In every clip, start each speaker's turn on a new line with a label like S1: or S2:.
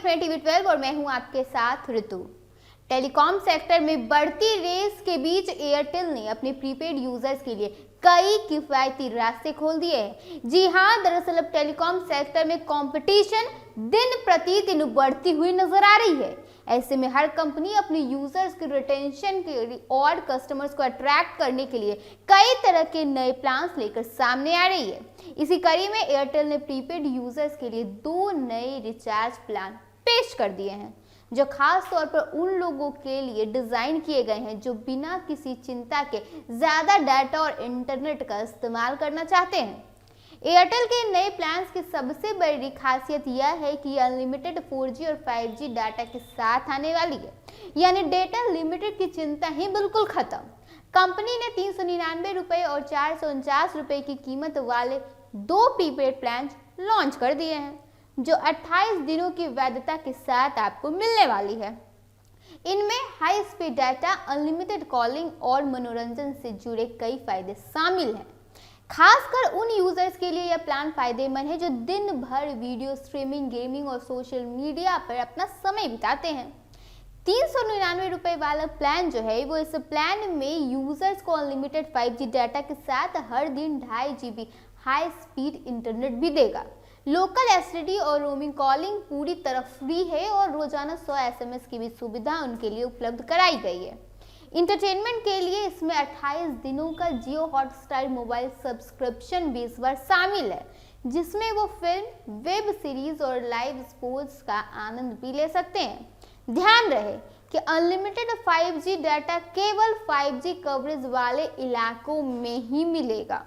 S1: Friend TV 12 और मैं हूं आपके साथ ऋतु। टेलीकॉम सेक्टर में बढ़ती रेस के बीच एयरटेल ने अपने प्रीपेड यूजर्स के लिए कई किफायती रास्ते खोल दिए हैं। जी हां, दरअसल अब टेलीकॉम सेक्टर में कंपटीशन दिन प्रतिदिन बढ़ती हुई नजर आ रही है। ऐसे में हर कंपनी अपने यूजर्स की रिटेंशन के लिए और कस्टमर्स को अट्रैक्ट करने के लिए कई तरह के नए प्लान्स लेकर सामने आ रही है। इसी कड़ी में एयरटेल ने प्रीपेड यूजर्स के लिए 2 नए रिचार्ज प्लान पेश कर दिए हैं, जो खास तौर पर उन लोगों के लिए डिजाइन किए गए हैं जो बिना किसी चिंता के ज्यादा डाटा और इंटरनेट का इस्तेमाल करना चाहते हैं। एयरटेल के नए प्लान्स की सबसे बड़ी खासियत यह है कि ये अनलिमिटेड 4G और 5G डाटा के साथ आने वाली है, यानी डेटा लिमिटेड की चिंता ही बिल्कुल खत्म। कंपनी ने 399 रुपए और 449 रुपए की कीमत वाले 2 प्रीपेड प्लान लॉन्च कर दिए हैं, जो 28 दिनों की वैधता के साथ आपको मिलने वाली है। इनमें high speed data, unlimited calling और मनोरंजन से जुड़े कई फायदे शामिल हैं। खासकर उन यूजर्स के लिए यह प्लान फायदेमंद है जो दिन भर वीडियो स्ट्रीमिंग, गेमिंग और सोशल मीडिया पर अपना समय बिताते हैं। 399 रुपए वाला प्लान जो है वो इस प्लान में यूजर्स को अनलिमिटेड 5G डाटा के साथ हर दिन 2.5 GB हाई स्पीड इंटरनेट भी देगा। लोकल एसटीडी और रोमिंग कॉलिंग पूरी तरह फ्री है और रोजाना 100 SMS की भी सुविधा उनके लिए उपलब्ध कराई गई है। इंटरटेनमेंट के लिए इसमें 28 दिनों का जियो हॉटस्टार मोबाइल सब्सक्रिप्शन भी इस बार शामिल है, जिसमें वो फिल्म, वेब सीरीज और लाइव स्पोर्ट्स का आनंद भी ले सकते हैं। ध्यान रहे कि अनलिमिटेड 5G डाटा केवल 5G कवरेज वाले इलाकों में ही मिलेगा।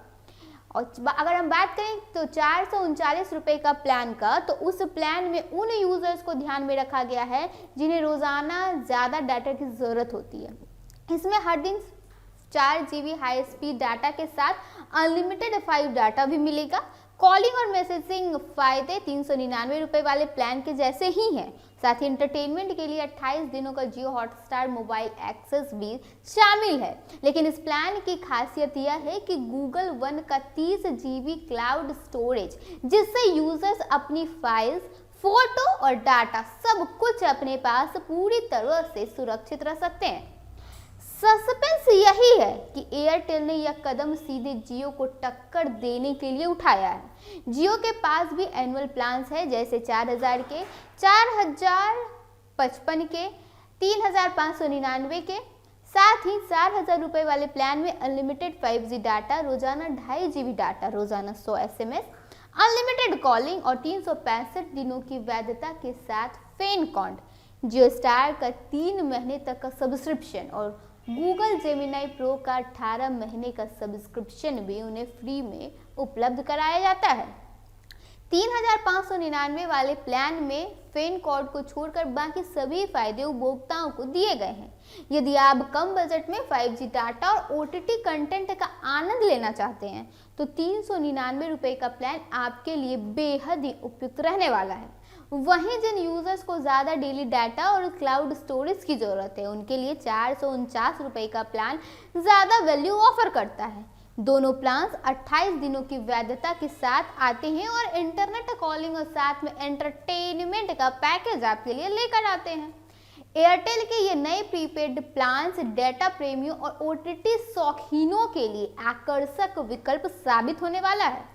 S1: और अगर हम बात करें तो 439 रुपए का प्लान का, तो उस प्लान में उन यूजर्स को ध्यान में रखा गया है जिन्हें रोजाना ज़्यादा डाटा की ज़रूरत होती है। इसमें हर दिन 4 GB हाई स्पीड डाटा के साथ अनलिमिटेड 5 डाटा भी मिलेगा। कॉलिंग और मैसेजिंग फायदे 399 रुपए वाले प्लान के जैसे ही हैं। साथ ही एंटरटेनमेंट के लिए 28 दिनों का जियो हॉटस्टार मोबाइल एक्सेस भी शामिल है। लेकिन इस प्लान की खासियत यह है कि गूगल वन का 30 GB क्लाउड स्टोरेज, जिससे यूजर्स अपनी फाइल्स, फोटो और डाटा सब कुछ अपने पास पूरी तरह से सुरक्षित रख सकते हैं। सस्पेंस यही है कि एयरटेल ने यह कदम सीधे जियो को टक्कर देने के लिए उठाया है। जियो के पास भी एनुअल प्लान्स है, जैसे 4000 के, 4055 के, 3599 के। साथ ही 4000 रुपए वाले प्लान में अनलिमिटेड 5G डाटा, रोजाना 2.5 GB डाटा, रोजाना 100 SMS, अनलिमिटेड कॉलिंग और 365 दिनों की वैधता के साथ फेनकॉन्ट, जियो स्टार का 3 महीने तक का सब्सक्रिप्शन और गूगल जेमिनाई प्रो का 18 महीने का सब्सक्रिप्शन भी उन्हें फ्री में उपलब्ध कराया जाता है। 3599 वाले प्लान में फेन कोड को छोड़कर बाकी सभी फायदे उपभोक्ताओं को दिए गए हैं। यदि आप कम बजट में 5G डाटा और OTT कंटेंट का आनंद लेना चाहते हैं तो 399 रुपए का प्लान आपके लिए बेहद ही उपयुक्त रहने वाला है। वहीं जिन यूजर्स को ज़्यादा डेली डाटा और क्लाउड स्टोरेज की ज़रूरत है, उनके लिए 449 रुपए का प्लान ज़्यादा वैल्यू ऑफर करता है। दोनों प्लान्स 28 दिनों की वैधता के साथ आते हैं और इंटरनेट कॉलिंग और साथ में एंटरटेनमेंट का पैकेज आपके लिए लेकर आते हैं। एयरटेल के ये नए प्रीपेड प्लान्स डेटा प्रेमियों और OTT शौकीनों के लिए आकर्षक विकल्प साबित होने वाला है।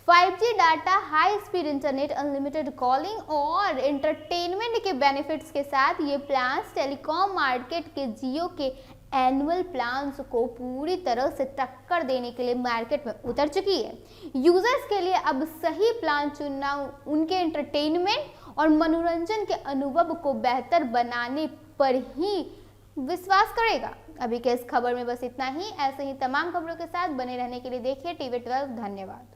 S1: 5G data, high speed internet, unlimited calling और एंटरटेनमेंट के बेनिफिट्स के साथ ये प्लान्स टेलीकॉम मार्केट के जियो के एनुअल प्लान्स को पूरी तरह से टक्कर देने के लिए मार्केट में उतर चुकी है। यूजर्स के लिए अब सही प्लान चुनना उनके एंटरटेनमेंट और मनोरंजन के अनुभव को बेहतर बनाने पर ही विश्वास करेगा। अभी के इस खबर में बस इतना ही। ऐसे ही तमाम खबरों के साथ बने रहने के लिए देखिए टीवी 12। धन्यवाद।